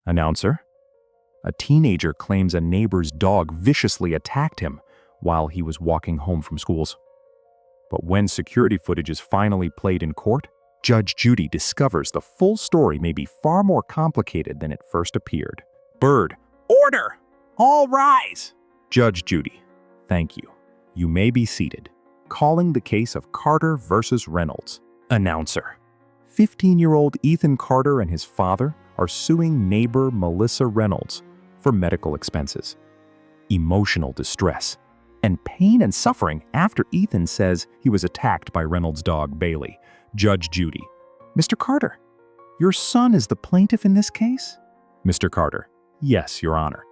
Announcer. A teenager claims a neighbor's dog viciously attacked him while he was walking home from schools. But when security footage is finally played in court, Judge Judy discovers the full story may be far more complicated than it first appeared. Bird. Order! All rise! Judge Judy. Thank you. You may be seated. Calling the case of Carter versus Reynolds. Announcer. 15-year-old Ethan Carter and his father are suing neighbor Melissa Reynolds for medical expenses, emotional distress, and pain and suffering after Ethan says he was attacked by Reynolds' dog Bailey. Judge Judy. Mr. Carter, your son is the plaintiff in this case? Mr. Carter. Yes, Your Honor.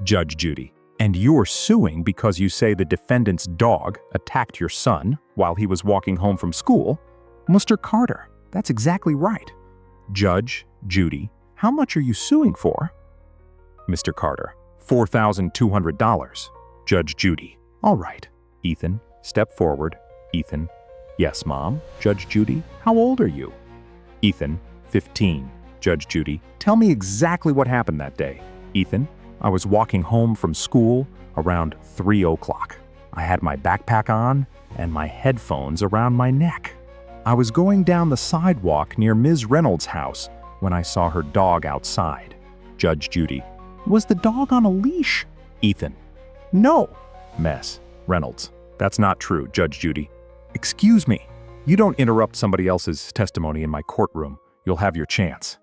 Judge Judy. And you're suing because you say the defendant's dog attacked your son while he was walking home from school? Mr. Carter, that's exactly right. Judge Judy. How much are you suing for? Mr. Carter. $4,200. Judge Judy. All right. Ethan, step forward. Ethan. Yes, Mom. Judge Judy. How old are you? Ethan. 15. Judge Judy. Tell me exactly what happened that day. Ethan. I was walking home from school around 3 o'clock. I had my backpack on and my headphones around my neck. I was going down the sidewalk near Ms. Reynolds' house when I saw her dog outside. Judge Judy. Was the dog on a leash? Ethan. No. Mess. Reynolds. That's not true, Judge Judy. Excuse me. You don't interrupt somebody else's testimony in my courtroom. You'll have your chance.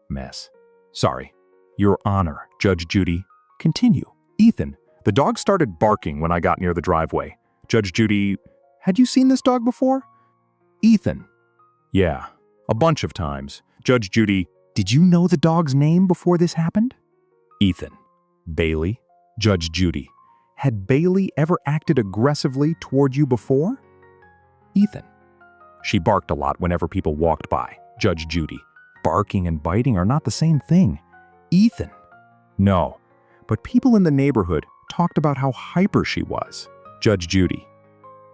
Mess. Sorry. Your Honor, Judge Judy. Continue. Ethan. The dog started barking when I got near the driveway. Judge Judy. Had you seen this dog before? Ethan. Yeah, a bunch of times. Judge Judy. Did you know the dog's name before this happened? Ethan. Bailey. Judge Judy. Had Bailey ever acted aggressively toward you before? Ethan. She barked a lot whenever people walked by. Judge Judy. Barking and biting are not the same thing. Ethan. No, but people in the neighborhood talked about how hyper she was. Judge Judy.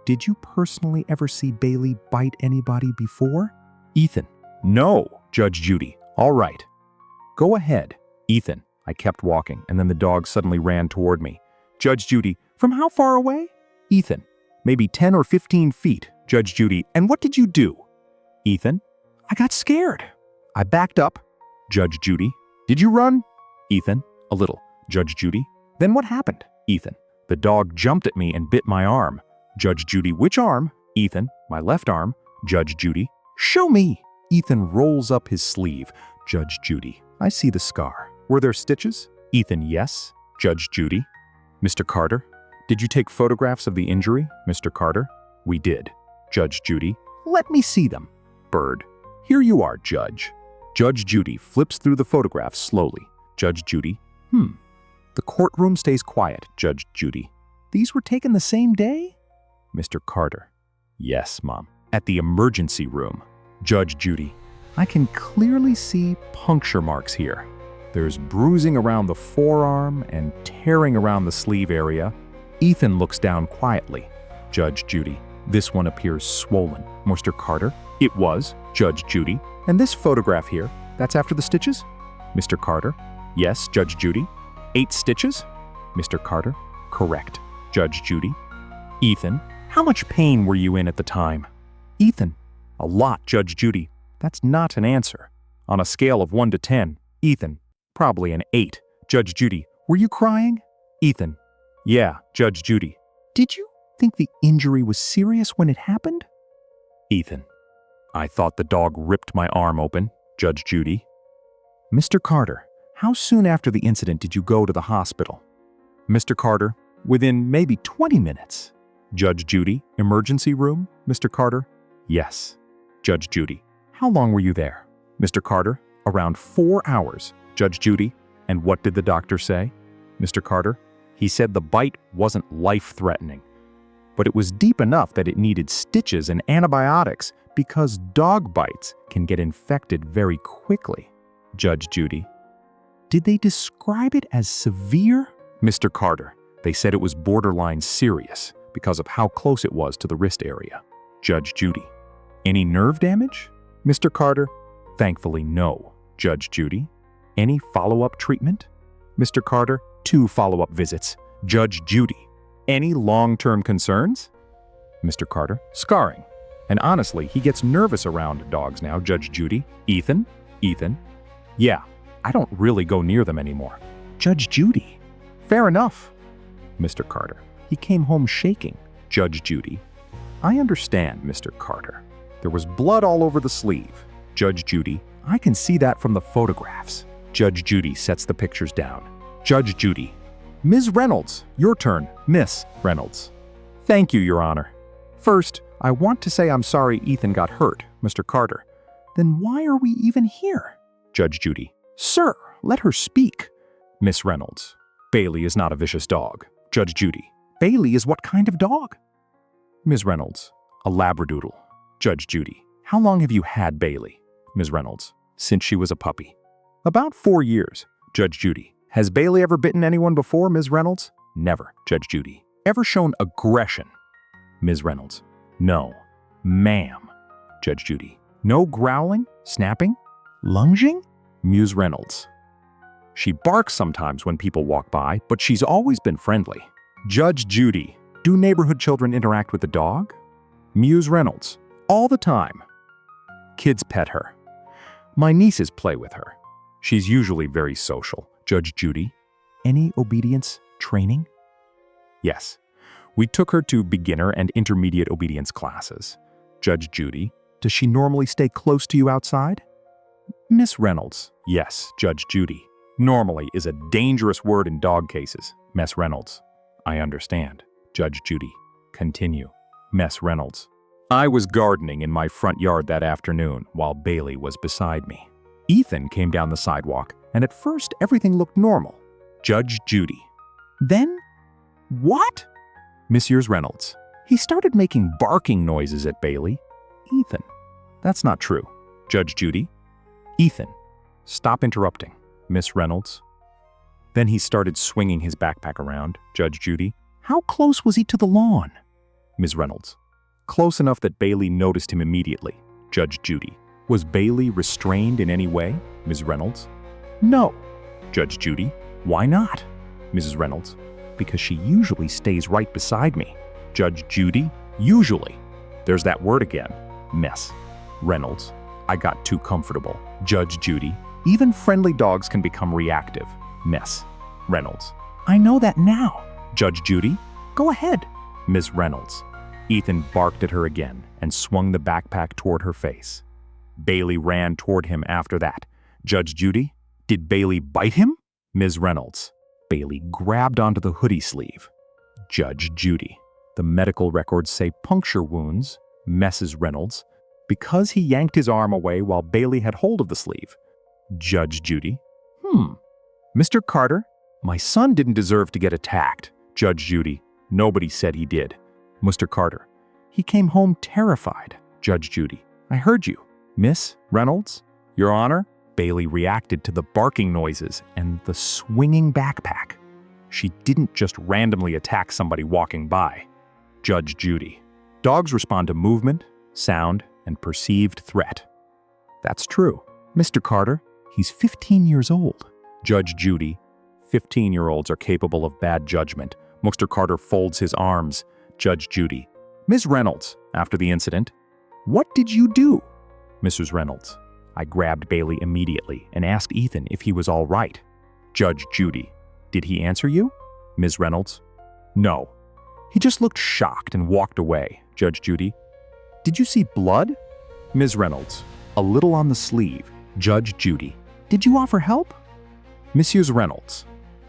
Did you personally ever see Bailey bite anybody before? Ethan. No, Judge Judy. All right. Go ahead. Ethan. I kept walking, and then the dog suddenly ran toward me. Judge Judy. From how far away? Ethan. Maybe 10 or 15 feet. Judge Judy. And what did you do? Ethan. I got scared. I backed up. Judge Judy. Did you run? Ethan. A little. Judge Judy. Then what happened? Ethan. The dog jumped at me and bit my arm. Judge Judy. Which arm? Ethan. My left arm. Judge Judy. Show me. Ethan rolls up his sleeve. Judge Judy. I see the scar. Were there stitches? Ethan. Yes. Judge Judy. Mr. Carter. Did you take photographs of the injury? Mr. Carter. We did. Judge Judy. Let me see them. Bird. Here you are, Judge. Judge Judy flips through the photographs slowly. Judge Judy. The courtroom stays quiet. Judge Judy. These were taken the same day? Mr. Carter. Yes, Mom. At the emergency room. Judge Judy. I can clearly see puncture marks here. There's bruising around the forearm and tearing around the sleeve area. Ethan looks down quietly. Judge Judy. This one appears swollen. Mr. Carter. It was. Judge Judy. And this photograph here, that's after the stitches? Mr. Carter. Yes, Judge Judy. 8 stitches? Mr. Carter. Correct. Judge Judy. Ethan. How much pain were you in at the time? Ethan. A lot, Judge Judy. That's not an answer. On a scale of 1 to 10, Ethan. Probably an 8. Judge Judy. Were you crying? Ethan. Yeah, Judge Judy. Did you think the injury was serious when it happened? Ethan. I thought the dog ripped my arm open. Judge Judy. Mr. Carter, how soon after the incident did you go to the hospital? Mr. Carter, within maybe 20 minutes. Judge Judy, emergency room? Mr. Carter. Yes. Judge Judy. How long were you there? Mr. Carter. Around 4 hours. Judge Judy. And what did the doctor say? Mr. Carter. He said the bite wasn't life-threatening, but it was deep enough that it needed stitches and antibiotics because dog bites can get infected very quickly. Judge Judy. Did they describe it as severe? Mr. Carter. They said it was borderline serious because of how close it was to the wrist area. Judge Judy. Any nerve damage? Mr. Carter. Thankfully, no. Judge Judy. Any follow-up treatment? Mr. Carter, 2 follow-up visits. Judge Judy, any long-term concerns? Mr. Carter, scarring. And honestly, he gets nervous around dogs now. Judge Judy, Ethan, yeah, I don't really go near them anymore. Judge Judy, fair enough. Mr. Carter, he came home shaking. Judge Judy, I understand, Mr. Carter. There was blood all over the sleeve. Judge Judy, I can see that from the photographs. Judge Judy sets the pictures down. Judge Judy, Ms. Reynolds, your turn. Miss Reynolds. Thank you, Your Honor. First, I want to say I'm sorry Ethan got hurt, Mr. Carter. Then why are we even here? Judge Judy, sir, let her speak. Miss Reynolds, Bailey is not a vicious dog. Judge Judy, Bailey is what kind of dog? Ms. Reynolds, a Labradoodle. Judge Judy, how long have you had Bailey? Ms. Reynolds, since she was a puppy. About 4 years. Judge Judy, has Bailey ever bitten anyone before, Ms. Reynolds? Never. Judge Judy, ever shown aggression? Ms. Reynolds, no. Ma'am. Judge Judy, no growling, snapping, lunging? Ms. Reynolds, she barks sometimes when people walk by, but she's always been friendly. Judge Judy, do neighborhood children interact with the dog? Ms. Reynolds, all the time. Kids pet her. My nieces play with her. She's usually very social. Judge Judy, any obedience training? Yes. We took her to beginner and intermediate obedience classes. Judge Judy, does she normally stay close to you outside? Miss Reynolds, yes. Judge Judy, normally is a dangerous word in dog cases. Miss Reynolds, I understand. Judge Judy, continue. Miss Reynolds, I was gardening in my front yard that afternoon while Bailey was beside me. Ethan came down the sidewalk, and at first everything looked normal. Judge Judy, then what? Mrs. Reynolds, he started making barking noises at Bailey. Ethan, that's not true. Judge Judy, Ethan, stop interrupting. Miss Reynolds. Then he started swinging his backpack around. Judge Judy, how close was he to the lawn? Ms. Reynolds, close enough that Bailey noticed him immediately. Judge Judy, was Bailey restrained in any way? Ms. Reynolds, no. Judge Judy, why not? Mrs. Reynolds, because she usually stays right beside me. Judge Judy, usually. There's that word again. Miss Reynolds, I got too comfortable. Judge Judy, even friendly dogs can become reactive. Miss Reynolds, I know that now. Judge Judy, go ahead. Ms. Reynolds, Ethan barked at her again and swung the backpack toward her face. Bailey ran toward him after that. Judge Judy, did Bailey bite him? Ms. Reynolds, Bailey grabbed onto the hoodie sleeve. Judge Judy, the medical records say puncture wounds. Mrs. Reynolds, because he yanked his arm away while Bailey had hold of the sleeve. Judge Judy, Mr. Carter, my son didn't deserve to get attacked. Judge Judy, nobody said he did. Mr. Carter, he came home terrified. Judge Judy, I heard you. Miss Reynolds, Your Honor, Bailey reacted to the barking noises and the swinging backpack. She didn't just randomly attack somebody walking by. Judge Judy, dogs respond to movement, sound, and perceived threat. That's true. Mr. Carter, he's 15 years old. Judge Judy, 15-year-olds are capable of bad judgment. Mr. Carter folds his arms. Judge Judy, Ms. Reynolds, after the incident, what did you do? Mrs. Reynolds, I grabbed Bailey immediately and asked Ethan if he was all right. Judge Judy, did he answer you? Ms. Reynolds, no. He just looked shocked and walked away. Judge Judy, did you see blood? Ms. Reynolds, a little on the sleeve. Judge Judy, did you offer help? Mrs. Reynolds,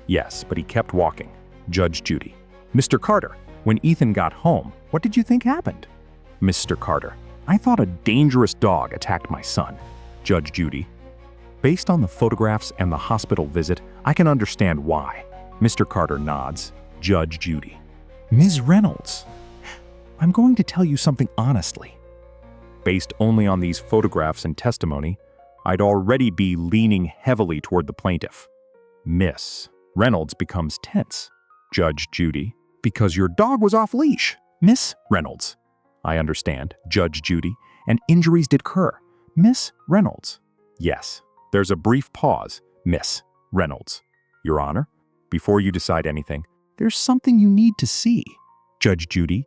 yes, but he kept walking. Judge Judy, Mr. Carter, when Ethan got home, what did you think happened? Mr. Carter, I thought a dangerous dog attacked my son. Judge Judy, based on the photographs and the hospital visit, I can understand why. Mr. Carter nods. Judge Judy, Ms. Reynolds, I'm going to tell you something honestly. Based only on these photographs and testimony, I'd already be leaning heavily toward the plaintiff. Miss Reynolds becomes tense. Judge Judy, because your dog was off leash. Miss Reynolds, I understand. Judge Judy, and injuries did occur. Miss Reynolds, yes. There's a brief pause. Miss Reynolds. Your Honor, before you decide anything, there's something you need to see. Judge Judy.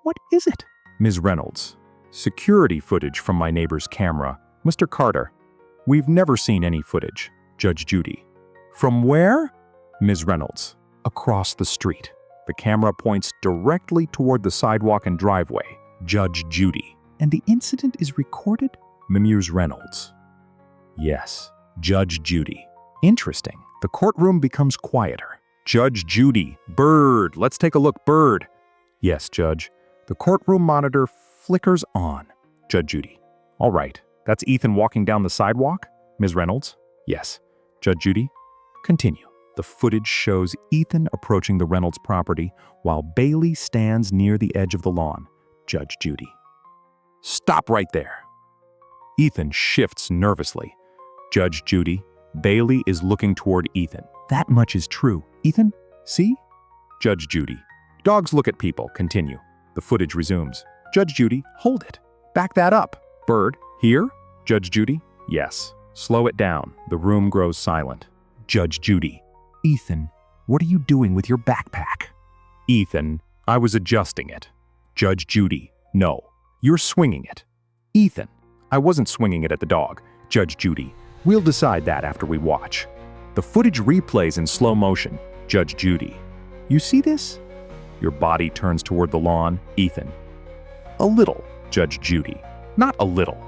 What is it? Ms. Reynolds. Security footage from my neighbor's camera. Mr. Carter. We've never seen any footage. Judge Judy. From where? Ms. Reynolds. Across the street. The camera points directly toward the sidewalk and driveway. Judge Judy. And the incident is recorded? Ms. Reynolds. Yes. Judge Judy. Interesting. The courtroom becomes quieter. Judge Judy. Bird. Let's take a look, Bird. Yes, Judge. The courtroom monitor flickers on. Judge Judy. All right. That's Ethan walking down the sidewalk? Ms. Reynolds. Yes. Judge Judy. Continue. The footage shows Ethan approaching the Reynolds property while Bailey stands near the edge of the lawn. Judge Judy. Stop right there. Ethan shifts nervously. Judge Judy. Bailey is looking toward Ethan. That much is true. Ethan, see? Judge Judy. Dogs look at people. Continue. The footage resumes. Judge Judy, hold it. Back that up. Bird, here? Judge Judy. Yes. Slow it down. The room grows silent. Judge Judy. Ethan, what are you doing with your backpack? Ethan, I was adjusting it. Judge Judy. No, you're swinging it. Ethan, I wasn't swinging it at the dog. Judge Judy. We'll decide that after we watch. The footage replays in slow motion. Judge Judy. You see this? Your body turns toward the lawn. Ethan. A little. Judge Judy. Not a little.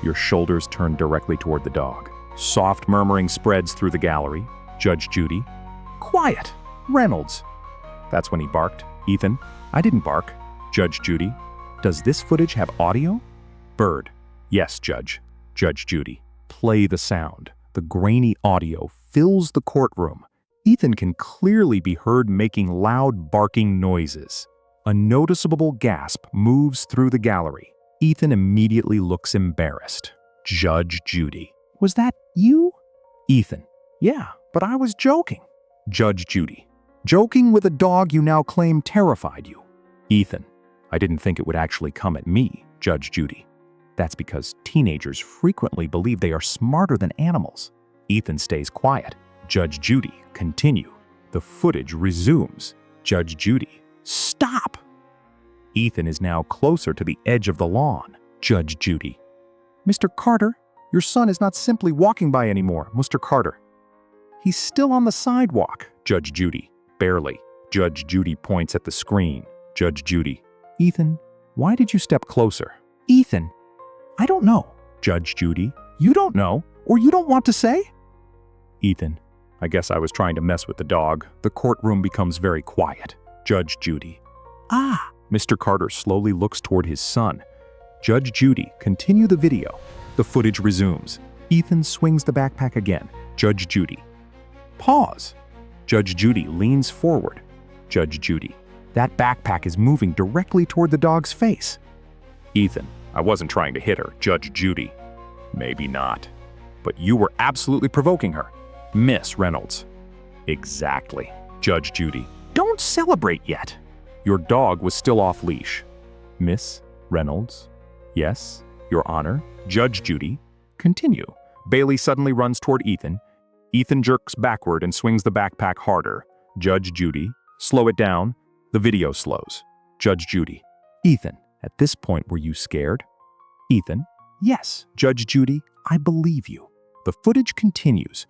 Your shoulders turn directly toward the dog. Soft murmuring spreads through the gallery. Judge Judy. Quiet. Reynolds. That's when he barked. Ethan. I didn't bark. Judge Judy. Does this footage have audio? Bird. Yes, Judge. Judge Judy. Play the sound. The grainy audio fills the courtroom. Ethan can clearly be heard making loud barking noises. A noticeable gasp moves through the gallery. Ethan immediately looks embarrassed. Judge Judy. Was that you? Ethan. Yeah, but I was joking. Judge Judy. Joking with a dog you now claim terrified you. Ethan. I didn't think it would actually come at me. Judge Judy. That's because teenagers frequently believe they are smarter than animals. Ethan stays quiet. Judge Judy. Continue. The footage resumes. Judge Judy. Stop! Ethan is now closer to the edge of the lawn. Judge Judy. Mr. Carter, your son is not simply walking by anymore. Mr. Carter. He's still on the sidewalk. Judge Judy. Barely. Judge Judy points at the screen. Judge Judy. Ethan, why did you step closer? Ethan. I don't know. Judge Judy. You don't know, or you don't want to say? Ethan. I guess I was trying to mess with the dog. The courtroom becomes very quiet. Judge Judy. Ah. Mr. Carter slowly looks toward his son. Judge Judy. Continue the video. The footage resumes. Ethan swings the backpack again. Judge Judy. Pause. Judge Judy leans forward. Judge Judy. That backpack is moving directly toward the dog's face. Ethan. I wasn't trying to hit her. Judge Judy. Maybe not. But you were absolutely provoking her. Miss Reynolds. Exactly. Judge Judy. Don't celebrate yet. Your dog was still off leash. Miss Reynolds. Yes, Your Honor. Judge Judy. Continue. Bailey suddenly runs toward Ethan. Ethan jerks backward and swings the backpack harder. Judge Judy. Slow it down. The video slows. Judge Judy. Ethan, at this point were you scared? Ethan. Yes. Judge Judy. I believe you. The footage continues.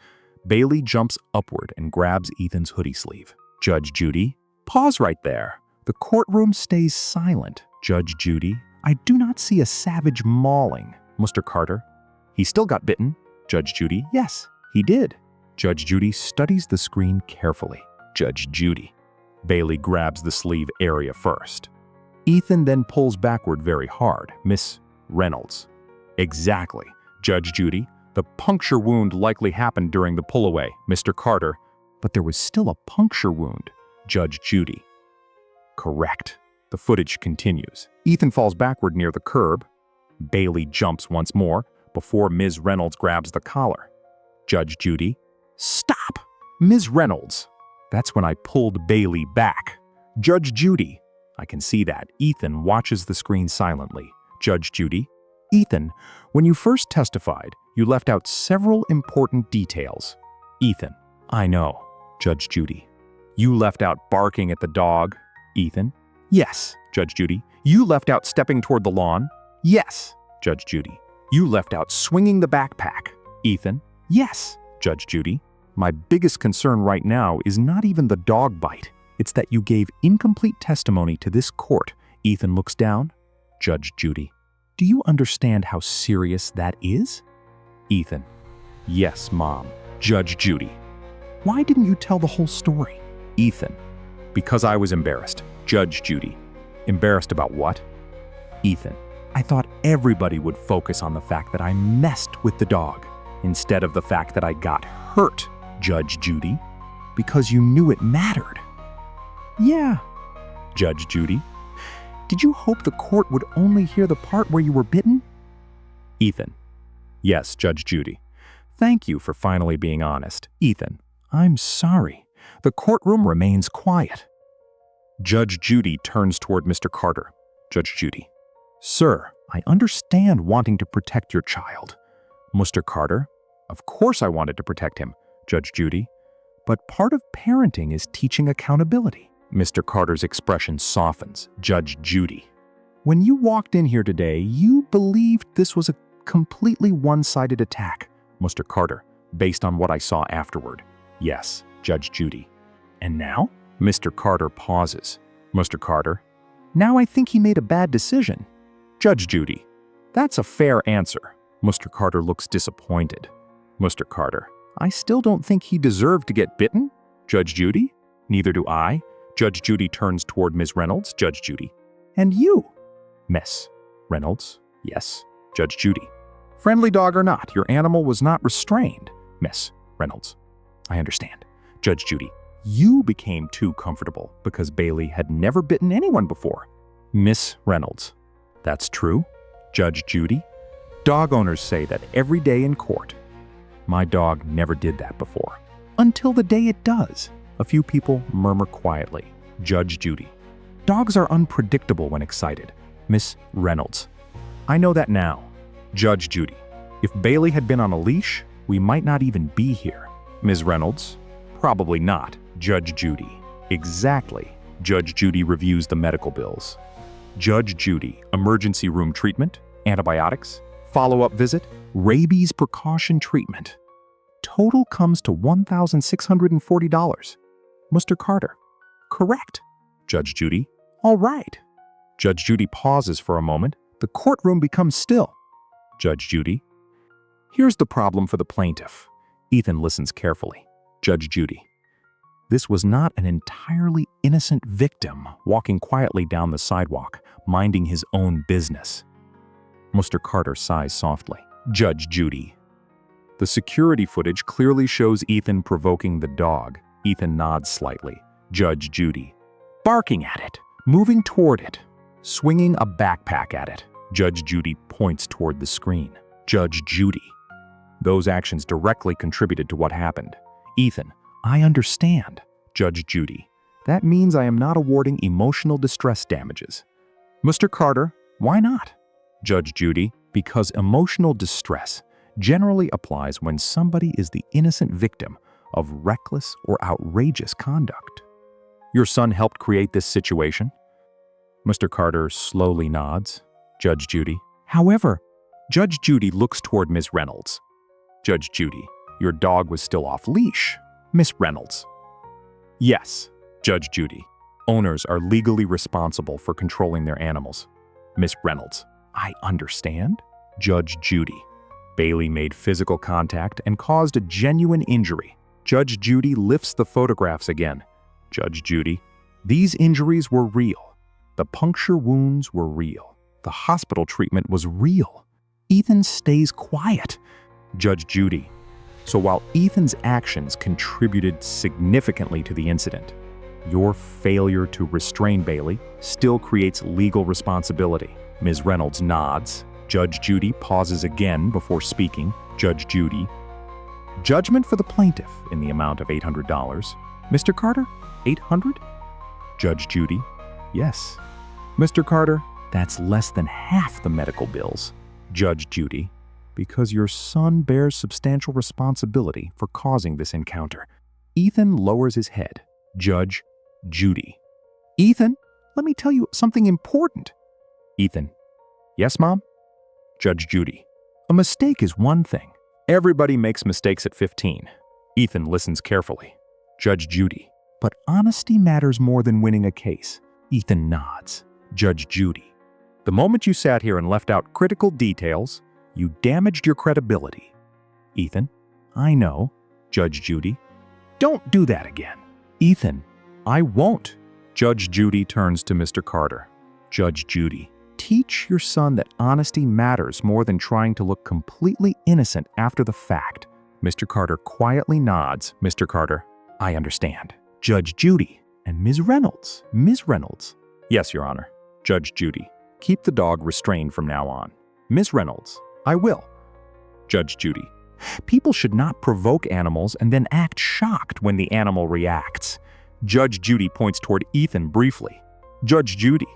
Bailey jumps upward and grabs Ethan's hoodie sleeve. Judge Judy. Pause right there. The courtroom stays silent. Judge Judy. I do not see a savage mauling. Mr. Carter. He still got bitten. Judge Judy. Yes, he did. Judge Judy studies the screen carefully. Judge Judy. Bailey grabs the sleeve area first. Ethan then pulls backward very hard. Miss Reynolds. Exactly. Judge Judy. The puncture wound likely happened during the pull-away. Mr. Carter. But there was still a puncture wound. Judge Judy. Correct. The footage continues. Ethan falls backward near the curb. Bailey jumps once more before Ms. Reynolds grabs the collar. Judge Judy. Stop! Ms. Reynolds. That's when I pulled Bailey back. Judge Judy. I can see that. Ethan watches the screen silently. Judge Judy. Ethan, when you first testified, you left out several important details. Ethan, I know. Judge Judy. You left out barking at the dog. Ethan. Yes. Judge Judy. You left out stepping toward the lawn. Yes. Judge Judy. You left out swinging the backpack. Ethan. Yes. Judge Judy. My biggest concern right now is not even the dog bite. It's that you gave incomplete testimony to this court. Ethan looks down. Judge Judy. Do you understand how serious that is? Ethan. Yes, Mom. Judge Judy. Why didn't you tell the whole story? Ethan. Because I was embarrassed. Judge Judy. Embarrassed about what? Ethan. I thought everybody would focus on the fact that I messed with the dog instead of the fact that I got hurt. Judge Judy. Because you knew it mattered. Yeah. Judge Judy. Did you hope the court would only hear the part where you were bitten? Ethan. Yes, Judge Judy. Thank you for finally being honest. Ethan. I'm sorry. The courtroom remains quiet. Judge Judy turns toward Mr. Carter. Judge Judy. Sir, I understand wanting to protect your child. Mr. Carter. Of course I wanted to protect him. Judge Judy. But part of parenting is teaching accountability. Mr. Carter's expression softens. Judge Judy. When you walked in here today, you believed this was a completely one-sided attack. Mr. Carter. Based on what I saw afterward. Yes. Judge Judy. And now? Mr. Carter pauses. Mr. Carter. Now I think he made a bad decision. Judge Judy. That's a fair answer. Mr. Carter looks disappointed. Mr. Carter. I still don't think he deserved to get bitten. Judge Judy. Neither do I. Judge Judy turns toward Ms. Reynolds. Judge Judy. And you? Miss Reynolds. Yes. Judge Judy. Friendly dog or not, your animal was not restrained. Miss Reynolds. I understand. Judge Judy. You became too comfortable because Bailey had never bitten anyone before. Miss Reynolds. That's true. Judge Judy. Dog owners say that every day in court. My dog never did that before. Until the day it does. A few people murmur quietly. Judge Judy. Dogs are unpredictable when excited. Miss Reynolds. I know that now. Judge Judy. If Bailey had been on a leash, we might not even be here. Ms. Reynolds. Probably not. Judge Judy. Exactly. Judge Judy reviews the medical bills. Judge Judy. Emergency room treatment, antibiotics, follow-up visit, rabies precaution treatment. Total comes to $1,640. Mr. Carter. Correct. Judge Judy. All right. Judge Judy pauses for a moment. The courtroom becomes still. Judge Judy. Here's the problem for the plaintiff. Ethan listens carefully. Judge Judy. This was not an entirely innocent victim walking quietly down the sidewalk, minding his own business. Mr. Carter sighs softly. Judge Judy. The security footage clearly shows Ethan provoking the dog. Ethan nods slightly. Judge Judy. Barking at it, moving toward it, swinging a backpack at it. Judge Judy points toward the screen. Judge Judy. Those actions directly contributed to what happened. Ethan. I understand. Judge Judy. That means I am not awarding emotional distress damages. Mr. Carter. Why not? Judge Judy. Because emotional distress generally applies when somebody is the innocent victim of reckless or outrageous conduct. Your son helped create this situation? Mr. Carter slowly nods. Judge Judy. However, Judge Judy looks toward Ms. Reynolds. Judge Judy. Your dog was still off leash. Miss Reynolds. Yes. Judge Judy. Owners are legally responsible for controlling their animals. Miss Reynolds. I understand. Judge Judy. Bailey made physical contact and caused a genuine injury. Judge Judy lifts the photographs again. Judge Judy. These injuries were real. The puncture wounds were real. The hospital treatment was real. Ethan stays quiet. Judge Judy. So while Ethan's actions contributed significantly to the incident, your failure to restrain Bailey still creates legal responsibility. Ms. Reynolds nods. Judge Judy pauses again before speaking. Judge Judy. Judgment for the plaintiff in the amount of $800. Mr. Carter, $800? Judge Judy. Yes. Mr. Carter, that's less than half the medical bills. Judge Judy. Because your son bears substantial responsibility for causing this encounter. Ethan lowers his head. Judge Judy. Ethan, let me tell you something important. Ethan. Yes, Mom? Judge Judy. A mistake is one thing. Everybody makes mistakes at 15. Ethan listens carefully. Judge Judy. But honesty matters more than winning a case. Ethan nods. Judge Judy. The moment you sat here and left out critical details, you damaged your credibility. Ethan. I know. Judge Judy. Don't do that again. Ethan. I won't. Judge Judy turns to Mr. Carter. Judge Judy. Teach your son that honesty matters more than trying to look completely innocent after the fact. Mr. Carter quietly nods. Mr. Carter. I understand. Judge Judy. And Ms. Reynolds. Ms. Reynolds. Yes, Your Honor. Judge Judy. Keep the dog restrained from now on. Ms. Reynolds. I will. Judge Judy. People should not provoke animals and then act shocked when the animal reacts. Judge Judy points toward Ethan briefly. Judge Judy.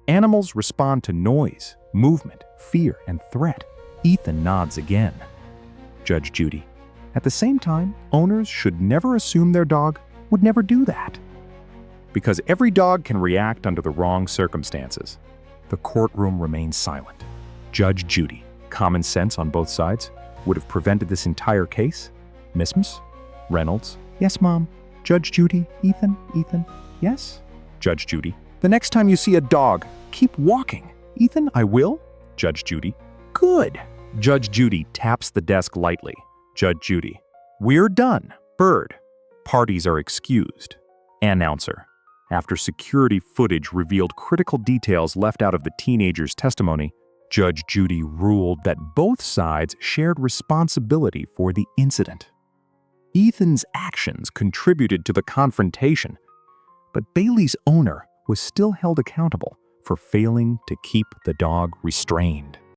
Animals respond to noise, movement, fear, and threat. Ethan nods again. Judge Judy. At the same time, owners should never assume their dog would never do that. Because every dog can react under the wrong circumstances. The courtroom remains silent. Judge Judy. Common sense on both sides would have prevented this entire case. Miss Reynolds. Yes, Mom. Judge Judy. Ethan. Yes? Judge Judy. The next time you see a dog, keep walking. Ethan, I will. Judge Judy. Good. Judge Judy taps the desk lightly. Judge Judy. We're done. Bird. Parties are excused. Announcer. After security footage revealed critical details left out of the teenager's testimony, Judge Judy ruled that both sides shared responsibility for the incident. Ethan's actions contributed to the confrontation, but Bailey's owner was still held accountable for failing to keep the dog restrained.